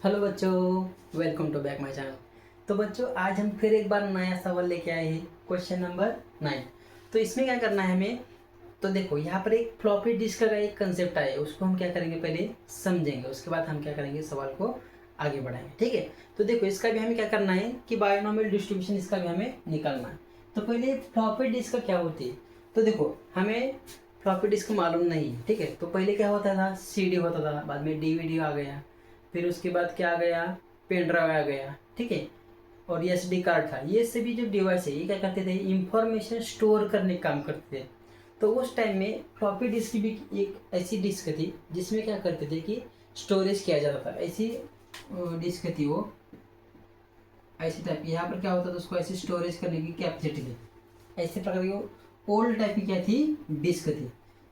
Hello बच्चों, welcome to back my channel. तो बच्चों, आज हम फिर एक बार नया सवाल लेके आए हैं, क्वेश्चन नंबर 9। तो इसमें क्या करना है हमें। तो देखो, यहाँ पर एक फ्लॉपी डिस्क का एक कंसेप्ट आया है, उसको हम क्या करेंगे, पहले समझेंगे, उसके बाद हम क्या करेंगे, सवाल को आगे बढ़ाएंगे। ठीक है। तो देखो, इसका भी हमें क्या करना है कि बायनोमियल डिस्ट्रीब्यूशन इसका भी हमें निकालना है। तो पहले फ्लॉपी डिस्क क्या होती है। तो देखो, हमें फ्लॉपी डिस्क मालूम नहीं है। ठीक है। तो पहले क्या होता था, सीडी होता था, बाद में डीवीडी आ गया, फिर उसके बाद क्या आ गया, पेन ड्राइव आ गया। ठीक है। और एसडी कार्ड था। ये सभी जो डिवाइस है, ये क्या करते थे, इंफॉर्मेशन स्टोर करने का काम करते थे। तो उस टाइम में फ्लॉपी डिस्क भी एक ऐसी डिस्क थी जिसमें क्या करते थे कि स्टोरेज किया जाता था। ऐसी डिस्क थी वो, ऐसी टाइप। यहाँ पर क्या होता था, उसको ऐसे स्टोरेज करने की कैपेसिटी थी। ऐसे प्रकार की ओल्ड टाइप की क्या थी, डिस्क थी।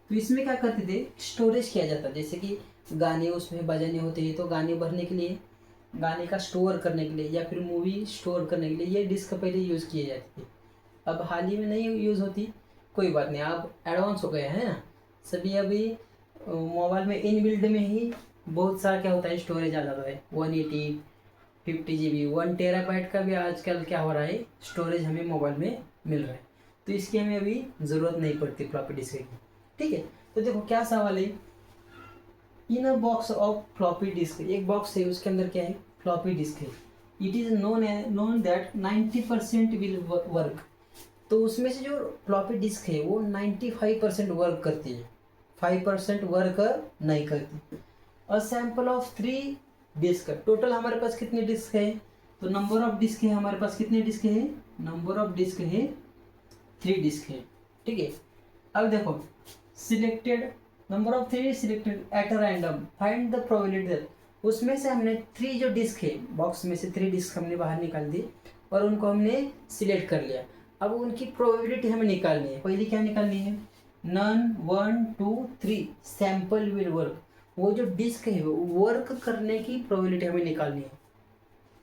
तो इसमें क्या करते थे, स्टोरेज किया जाता। जैसे कि गाने उसमें बजाने होते हैं, तो गाने भरने के लिए, गाने का स्टोर करने के लिए, या फिर मूवी स्टोर करने के लिए ये डिस्क पहले यूज़ किए जाती थी। अब हाल ही में नहीं यूज़ होती, कोई बात नहीं, अब एडवांस हो गया है ना सभी। अभी मोबाइल में इनबिल्ड में ही बहुत सारा क्या होता है, स्टोरेज आ जाता है। 180, 50 GB, 1 TB का भी आजकल क्या हो रहा है, स्टोरेज हमें मोबाइल में मिल रहा है। तो इसकी हमें अभी ज़रूरत नहीं पड़ती फ्लॉपी डिस्क की। ठीक है। तो देखो क्या सवाल है, in a box of floppy disk, एक बॉक्स है, उसके अंदर क्या है, फ्लॉपी डिस्क है। It is known that 90% will work. तो उसमें से जो फ्लॉपी डिस्क है वो 95% वर्क करती है, 5% वर्क नहीं करती। A sample of 3 disc, total हमारे पास कितने डिस्क है, तो नंबर ऑफ डिस्क है हमारे पास, कितने डिस्क है, नंबर ऑफ डिस्क है 3 डिस्क है। ठीक है। अब देखो, selected number of 3 selected at a random, find the probability. उसमें से हमने 3 जो डिस्क है, बॉक्स में से 3 डिस्क हमने बाहर निकाल दी और उनको हमने सिलेक्ट कर लिया। अब उनकी प्रोबेबिलिटी हमें निकालनी है। पहले क्या निकालनी है, नन 1 2 3 सैंपल विल वर्क। वो जो डिस्क है वो वर्क करने की प्रोबेबिलिटी हमें निकालनी है।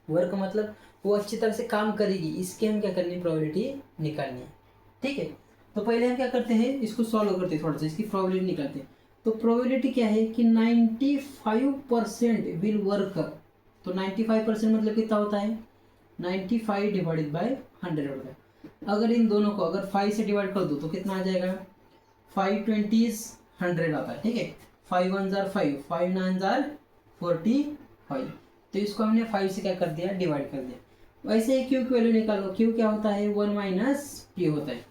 वर्क मतलब वो अच्छी तरह से काम करेगी, इसकी हम क्या करनी है, प्रोबेबिलिटी निकालनी है। ठीक है। तो पहले हम क्या करते हैं, इसको सॉल्व करते हैं, थोड़ा सा इसकी प्रोबेबिलिटी निकालते हैं। तो प्रोबेबिलिटी क्या है कि 95% विल वर्क। तो 95% मतलब कितना होता है, 95 डिवाइडेड बाई 100 होता है। अगर इन दोनों को अगर 5 से डिवाइड कर दो तो कितना आ जाएगा, 5 20 100 आता है। ठीक है। 5 1 जार 5, 5 9 जार 45। तो इसको हमने 5 से क्या कर दिया, डिवाइड कर दिया। वैसे ही क्यू की वैल्यू निकालो, क्यू क्या होता है, 1 माइनस पी होता है।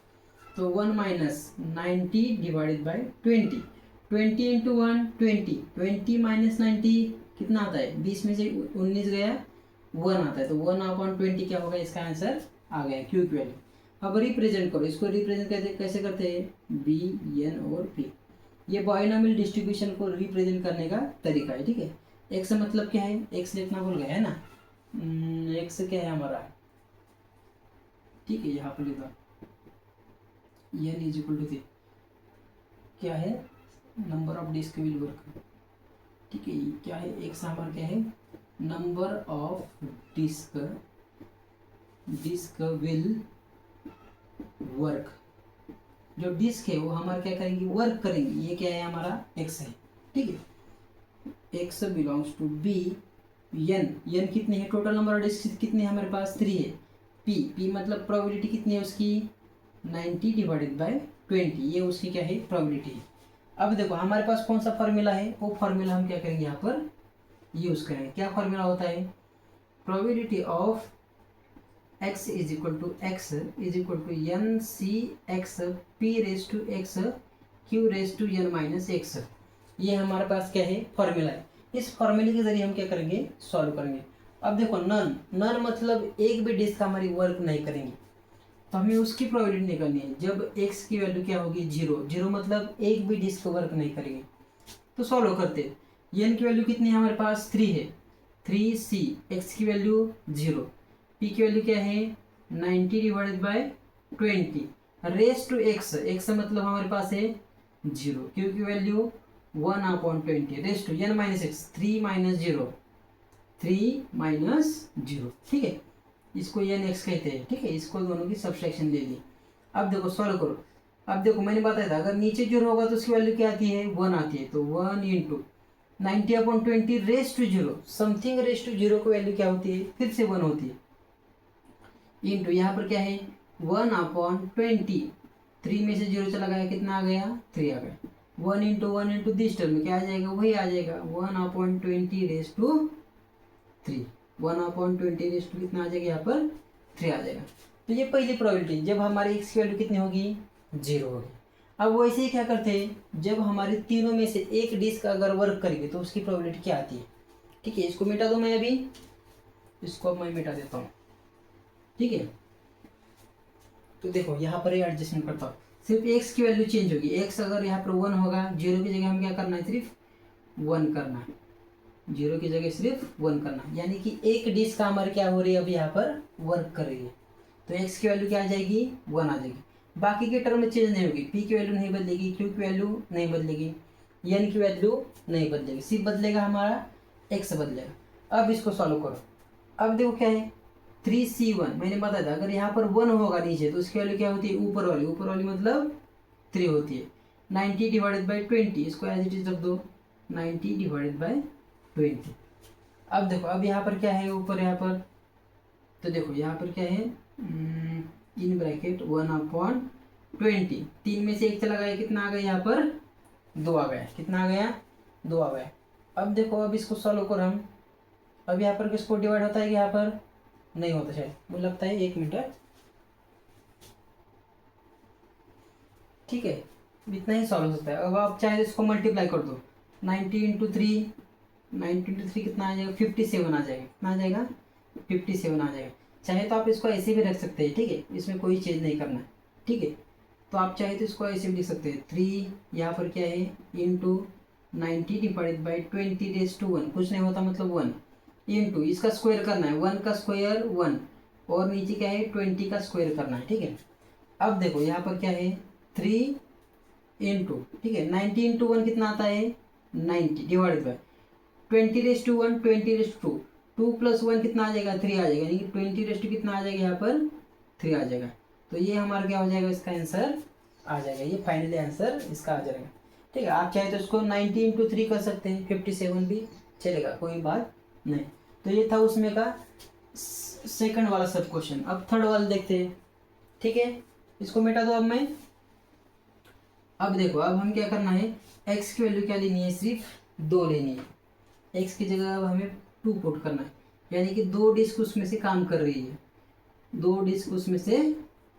तो 1 minus 90 divided by 20, 20 into 1 20, 20 minus 90 कितना आता है, 20 में से 19 गया, 1 आता है। तो 1/20 क्या होगा, इसका आंसर आ गया क्यू की वैल्यू। अब रिप्रेजेंट करो, इसको रिप्रेजेंट कैसे करते हैं, बी एन और पी। ये बायनोमियल डिस्ट्रीब्यूशन को रिप्रेजेंट करने का तरीका है। ठीक है। एक्स मतलब क्या है, एक्स लिखना भूल गए है ना, एक्स क्या है हमारा, ठीक है, यहाँ पर लिखा एन इज इक्वल टू क्या है, number of disc will work. ठीक है। क्या है, एक्स हमारा क्या है, number of disc will work. जो डिस्क है वो हमारा क्या करेंगी, वर्क करेंगी। ये क्या है, हमारा एक्स है। ठीक है। X belongs to b n, n कितने हैं, टोटल नंबर ऑफ डिस्क कितने हैं हमारे पास, 3 है। पी मतलब प्रोबेबिलिटी कितनी है उसकी, 90 डिवाइडेड बाय 20, ये उसकी क्या है, प्रोबेबिलिटी है। अब देखो हमारे पास कौन सा फार्मूला है, वो फार्मूला हम क्या करेंगे, यहाँ पर यूज करेंगे। क्या फार्मूला होता है, probability of x is equal to x is equal to n c x p raise to x q raise to n minus x. ये हमारे पास क्या है, फॉर्मूला है। इस फॉर्मूले के जरिए हम क्या करेंगे, सॉल्व करेंगे। अब देखो, नन नन मतलब एक भी डिस्क हमारी वर्क नहीं करेंगी, तो हमें उसकी प्रोबेबिलिटी निकालनी है। जब x की वैल्यू क्या होगी, 0, 0 मतलब एक भी डिस्क वर्क नहीं करेगी। तो सॉल्व करते हैं। n की वैल्यू कितनी है हमारे पास, 3 है, 3c, x की वैल्यू 0, p की वैल्यू क्या है, 90 divided by 20 raise to x, x मतलब हमारे पास है 0, q की value 1/20 raise to n minus x, 3 minus 0, 3 minus 0। ठीक है। इसको एन एक्स कहते हैं। ठीक है। इसको दोनों की सब्सट्रैक्शन ले ली। अब देखो सॉल्व करो। अब देखो मैंने बताया था, अगर नीचे 0 होगा तो उसकी वैल्यू क्या आती है, 1 आती है। तो 1 into 90/20 raise to zero, something raise to zero की वैल्यू क्या होती है, फिर से 1 होती है। इंटू यहाँ पर क्या है 1/20, 3 में से 0 चला गया, कितना आ गया 3 आ गया। 1 दिस टर्म में क्या आ जाएगा, वही आ जाएगा 1/20 रेस टू 3, 1/20 रेस टू कितना आ जाएगा यहाँ पर 3 आ जाएगा। तो ये पहली प्रोबेबिलिटी, जब हमारी एक्स की वैल्यू कितनी होगी 0 होगी। अब वैसे ही क्या करते हैं, जब हमारे तीनों में से एक डिस्क अगर वर्क करेगी तो उसकी प्रोबेबिलिटी क्या आती है। ठीक है, इसको मिटा दो, मैं अभी इसको मैं मिटा देता हूँ। ठीक है, तो देखो यहाँ पर एडजस्टमेंट करता हूँ, सिर्फ एक्स की वैल्यू चेंज होगी। एक्स अगर यहाँ पर 1 होगा, 0 की जगह हम क्या करना है, सिर्फ 1 करना है, 0 की जगह सिर्फ 1 करना है। यानी कि एक डिस्क हमारे क्या हो रही है, अभी यहाँ पर वर्क कर रही है, तो एक्स की वैल्यू क्या आ जाएगी 1 आ जाएगी। बाकी के टर्म में चेंज नहीं होगी, पी की वैल्यू नहीं बदलेगी, क्यू की वैल्यू नहीं बदलेगी, एन की वैल्यू नहीं बदलेगी, सिर्फ बदलेगा हमारा एक्स बदलेगा। अब इसको सॉल्व करो। अब देखो क्या है 3c1, मैंने बताया था अगर यहाँ पर 1 होगा नीचे तो उसकी वैल्यू क्या होती है, ऊपर वाली मतलब 3 होती है। 90/20, इसको एज इट इज रख दो, 90/20। अब देखो अब यहाँ पर क्या है ऊपर, यहाँ पर तो देखो यहाँ पर क्या है इन ब्रैकेट 1/20, 3 में से 1 चला गया, कितना आ गया यहाँ पर 2 आ गया, कितना आ गया 2 आ गया। अब देखो अब इसको सॉल्व करो हम। अब यहाँ पर किसको डिवाइड होता है कि यहाँ पर नहीं होता शायद, मुझे लगता है 1 मिनट। ठीक है, इतना ही सॉल्व होता है। अब आप चाहे इसको मल्टीप्लाई कर दो, 90 × 3 कितना आ जाएगा 57 आ जाएगा, कितना आ जाएगा 57 आ जाएगा। चाहे तो आप इसको ऐसे भी रख सकते हैं, ठीक है, इसमें कोई चेंज नहीं करना है। ठीक है, तो आप चाहे तो इसको ऐसे भी लिख सकते हैं, 3 यहाँ पर क्या है इंटू 90/20 कुछ नहीं होता मतलब 1 इंटू इसका स्क्वायर करना है, 1 का स्क्वायर 1 और नीचे क्या है 20 का स्क्वायर करना है। ठीक है, अब देखो यहाँ पर क्या है 3 इंटू, ठीक है 90 × 1 कितना आता है 90 डिवाइडेड बाय 20^1 20^2, 2 + 1 कितना आ जाएगा 3 आ जाएगा, यानी कि 20 कितना आ जाएगा यहाँ पर 3 आ जाएगा। तो ये हमारा क्या हो जाएगा, इसका आंसर आ जाएगा, ये फाइनली आंसर इसका आ जाएगा। ठीक है, आप चाहे तो इसको 90 × 3 कर सकते हैं, 57 भी चलेगा, कोई बात नहीं। तो ये था उसमें का सेकंड वाला सब क्वेश्चन। अब थर्ड वाला देखते हैं। ठीक है, इसको मिटा दो अब मैं। अब देखो अब हम क्या करना है, एक्स की वैल्यू क्या लेनी है, सिर्फ 2 लेनी है। एक्स की जगह अब हमें 2 पुट करना है, यानी कि 2 डिस्क उसमें से काम कर रही है, 2 डिस्क उसमें से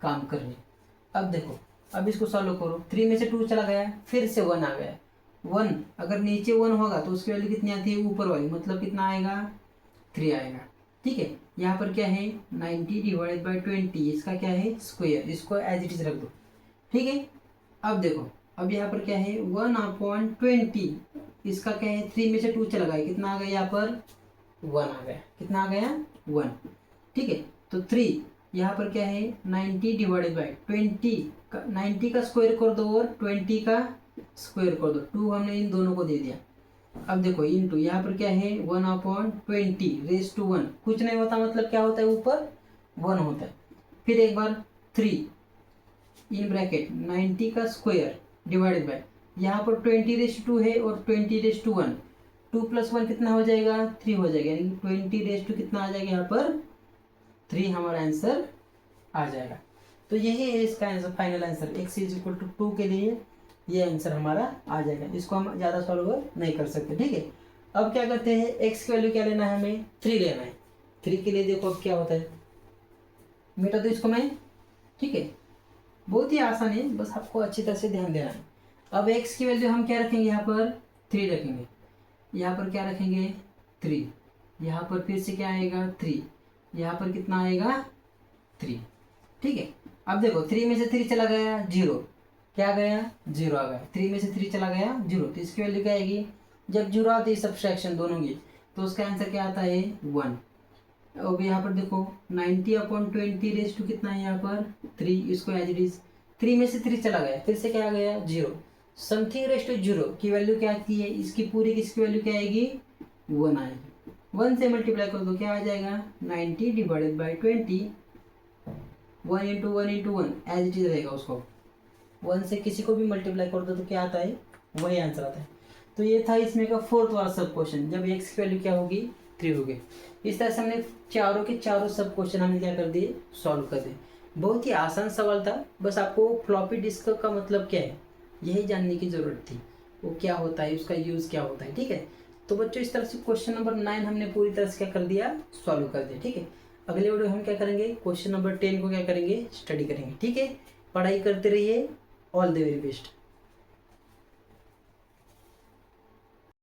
काम कर रही है। अब देखो अब इसको सॉल्व करो, 3 में से 2 चला गया, फिर से 1 आ गया। 1 अगर नीचे 1 होगा तो उसकी वैल्यू कितनी आती है, ऊपर वाली, मतलब कितना आएगा 3 आएगा। ठीक है, यहाँ पर क्या है 90/20, इसका क्या है स्क्वायर, इसको एज इट इज रख दो। ठीक है, अब देखो अब यहाँ पर क्या है 1/20, इसका क्या है 3 में से 2 चला गया, कितना आ गया यहाँ पर 1 आ गया, कितना आ गया 1। ठीक है, तो 3 यहाँ पर क्या है 90/20 का 90 का स्क्वायर कर दो और 20 का स्क्वायर कर दो, 2 हमने इन दोनों को दे दिया। अब देखो इंटू यहाँ पर क्या है 1/20^1, कुछ नहीं होता मतलब क्या होता है ऊपर 1 होता है। फिर एक बार 3 इन ब्रैकेट 90 का स्क्वायर डिवाइडेड बाय, यहाँ पर 20^2 है और 20^1, 2 + 1 कितना हो जाएगा 3 हो जाएगा, यानी 20^2 कितना आ जाएगा यहाँ पर 3 हमारा आंसर आ जाएगा। तो यही है इसका आंसर, फाइनल आंसर x = 2 के लिए ये आंसर हमारा आ जाएगा। इसको हम ज़्यादा सॉल्व नहीं कर सकते। ठीक है, अब क्या करते हैं, x की वैल्यू क्या लेना है, हमें 3 लेना है। 3 के लिए देखो अब क्या होता है, मिटा दो इसको मैं। ठीक है, बहुत ही आसान है, बस आपको अच्छी तरह से ध्यान देना है। अब x की वैल्यू हम क्या रखेंगे, यहाँ पर 3 रखेंगे, यहाँ पर क्या रखेंगे 3, यहाँ पर फिर से क्या आएगा 3, यहाँ पर कितना आएगा 3। ठीक है, अब देखो 3 में से 3 चला गया 0, क्या गया 0 आ गया, 3 में से 3 चला गया 0, तो इसकी वैल्यू क्या आएगी, जब 0 आती है सब्सट्रैक्शन दोनों की, तो उसका आंसर क्या आता है 1। अब यहाँ पर देखो 90/20 कितना है यहाँ पर 3, इसको एज इट इज 3 में से 3 चला गया, फिर से क्या आ गया 0, समथिंग रेस टू 0 की वैल्यू क्या आती है, इसकी पूरी की इसकी वैल्यू क्या आएगी 1 आएगी। 1 से मल्टीप्लाई कर दो, क्या आ जाएगा 90/20, 1 × 1 × 1 एज इट इज रहेगा, उसको 1 से किसी को भी मल्टीप्लाई कर दो तो क्या आता है वही आंसर आता है। तो ये था इसमें का फोर्थ वाला सब क्वेश्चन, जब एक्स की वैल्यू क्या होगी 3 होगी। इस तरह से हमने चारों के चारों सब क्वेश्चन हमने क्या कर दिए, सॉल्व कर दिए। बहुत ही आसान सवाल था, बस आपको फ्लॉपी डिस्क का मतलब क्या है यही जानने की ज़रूरत थी, वो क्या होता है, उसका यूज़ क्या होता है। ठीक है, तो बच्चों इस तरह से क्वेश्चन नंबर 9 हमने पूरी तरह से क्या कर दिया, सॉल्व कर दिया। ठीक है, अगले वीडियो हम क्या करेंगे, क्वेश्चन नंबर 10 को क्या करेंगे, स्टडी करेंगे। ठीक है, पढ़ाई करते रहिए, ऑल द वेरी बेस्ट।